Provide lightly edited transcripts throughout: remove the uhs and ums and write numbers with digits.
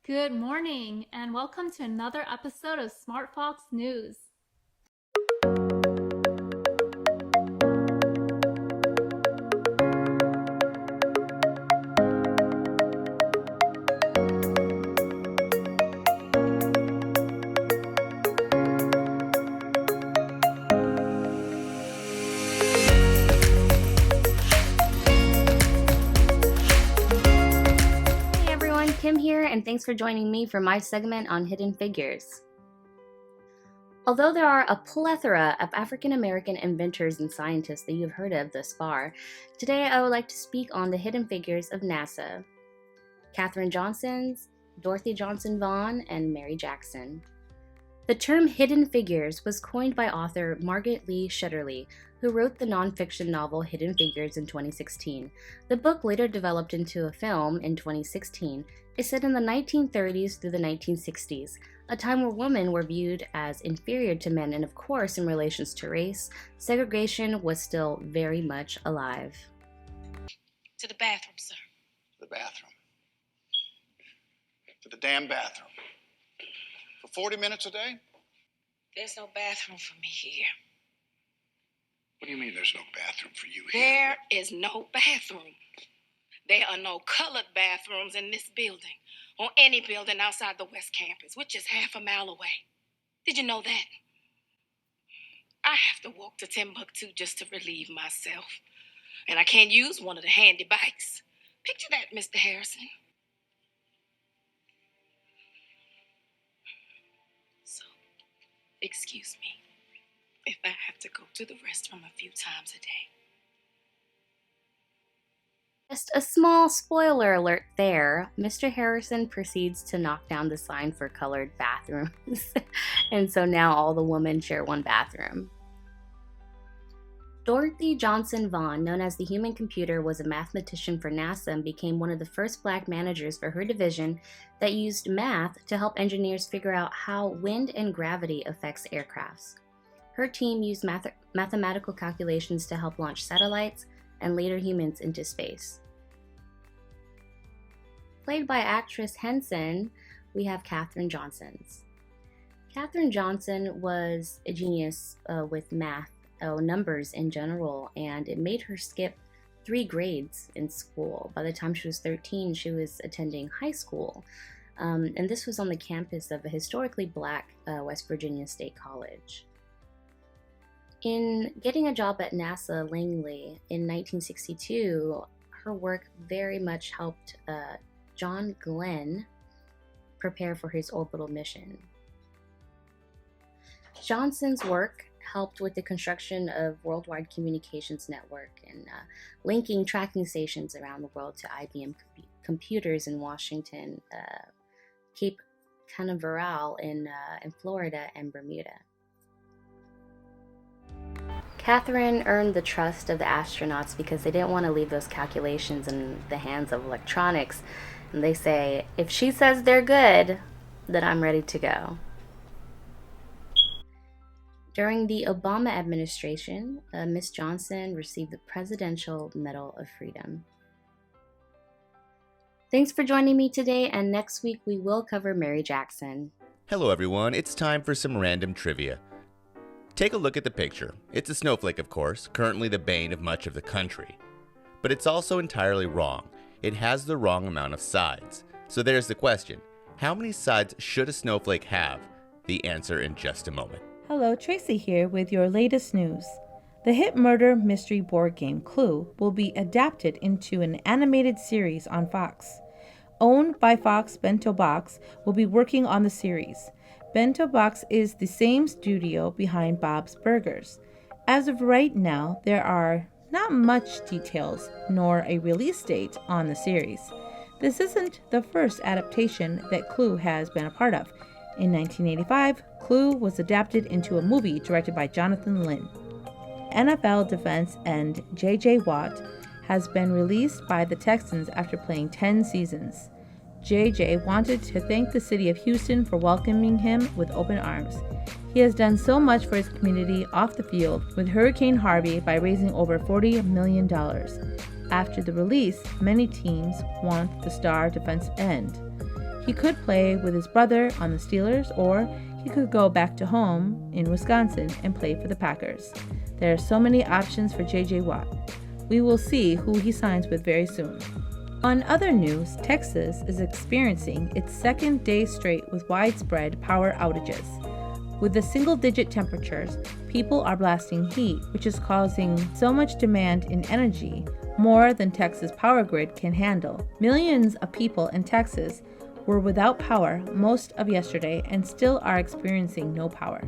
Good morning, and welcome to another episode of SmartFox News. Kim here, and thanks for joining me for my segment on hidden figures. Although there are a plethora of African American inventors and scientists that you've heard of thus far, today I would like to speak on the hidden figures of NASA: Katherine Johnson, Dorothy Johnson Vaughan, and Mary Jackson. The term hidden figures was coined by author Margaret Lee Shetterly, who wrote the nonfiction novel Hidden Figures in 2016. The book later developed into a film in 2016. It's set in the 1930s through the 1960s, a time where women were viewed as inferior to men, and of course, in relations to race, segregation was still very much alive. To the bathroom, sir. To the bathroom. To the damn bathroom. For 40 minutes a day? There's no bathroom for me here. What do you mean there's no bathroom for you here? There is no bathroom. There are no colored bathrooms in this building or any building outside the West Campus, which is half a mile away. Did you know that? I have to walk to Timbuktu just to relieve myself. And I can't use one of the handy bikes. Picture that, Mr. Harrison. So, excuse me if I have to go to the restroom a few times a day. Just a small spoiler alert there. Mr. Harrison proceeds to knock down the sign for colored bathrooms. And so now all the women share one bathroom. Dorothy Johnson Vaughan, known as the Human Computer, was a mathematician for NASA and became one of the first Black managers for her division that used math to help engineers figure out how wind and gravity affects aircrafts. Her team used mathematical calculations to help launch satellites and later humans into space. Played by actress Henson, we have Katherine Johnson. Katherine Johnson was a genius with math, numbers in general, and it made her skip 3 grades in school. By the time she was 13, she was attending high school, and this was on the campus of a historically Black West Virginia State College. In getting a job at NASA Langley in 1962, her work very much helped John Glenn prepare for his orbital mission. Johnson's work helped with the construction of worldwide communications network and linking tracking stations around the world to IBM computers in Washington, Cape Canaveral in Florida, and Bermuda. Katherine earned the trust of the astronauts because they didn't want to leave those calculations in the hands of electronics. And they say, if she says they're good, then I'm ready to go. During the Obama administration, Miss Johnson received the Presidential Medal of Freedom. Thanks for joining me today, and next week we will cover Mary Jackson. Hello everyone, it's time for some random trivia. Take a look at the picture. It's a snowflake, of course, currently the bane of much of the country. But it's also entirely wrong. It has the wrong amount of sides. So there's the question. How many sides should a snowflake have? The answer in just a moment. Hello, Tracy here with your latest news. The hit murder mystery board game Clue will be adapted into an animated series on Fox. Owned by Fox, Bento Box will be working on the series. Bento Box is the same studio behind Bob's Burgers. As of right now, there are not much details nor a release date on the series. This isn't the first adaptation that Clue has been a part of. In 1985, Clue was adapted into a movie directed by Jonathan Lynn. NFL defense end J.J. Watt has been released by the Texans after playing 10 seasons. J.J. wanted to thank the city of Houston for welcoming him with open arms. He has done so much for his community off the field with Hurricane Harvey by raising over $40 million. After the release, many teams want the star defensive end. He could play with his brother on the Steelers, or he could go back to home in Wisconsin and play for the Packers. There are so many options for J.J. Watt. We will see who he signs with very soon. On other news, Texas is experiencing its second day straight with widespread power outages. With the single-digit temperatures, people are blasting heat, which is causing so much demand in energy, more than Texas power grid can handle. Millions of people in Texas were without power most of yesterday and still are experiencing no power.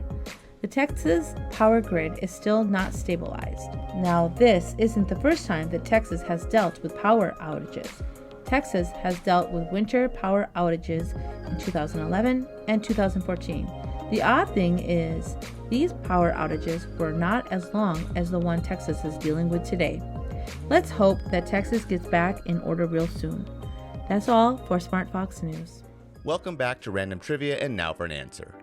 The Texas power grid is still not stabilized. Now, this isn't the first time that Texas has dealt with power outages. Texas has dealt with winter power outages in 2011 and 2014. The odd thing is, these power outages were not as long as the one Texas is dealing with today. Let's hope that Texas gets back in order real soon. That's all for SmartFox News. Welcome back to Random Trivia, and now for an answer.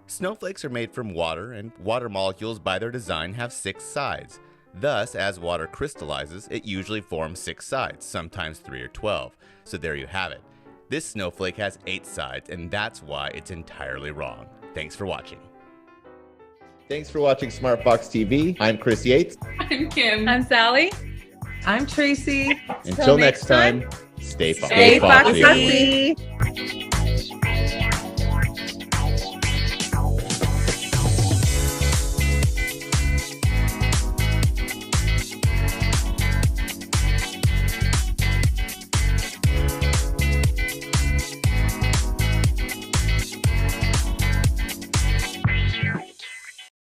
Snowflakes are made from water, and water molecules by their design have 6 sides. Thus, as water crystallizes, it usually forms 6 sides, sometimes 3 or 12. So there you have it. This snowflake has 8 sides, and that's why it's entirely wrong. Thanks for watching. Thanks for watching SmartFox TV. I'm Chris Yates. I'm Kim. I'm Sally. I'm Tracy. Until next time, stay foxy. Stay foxy.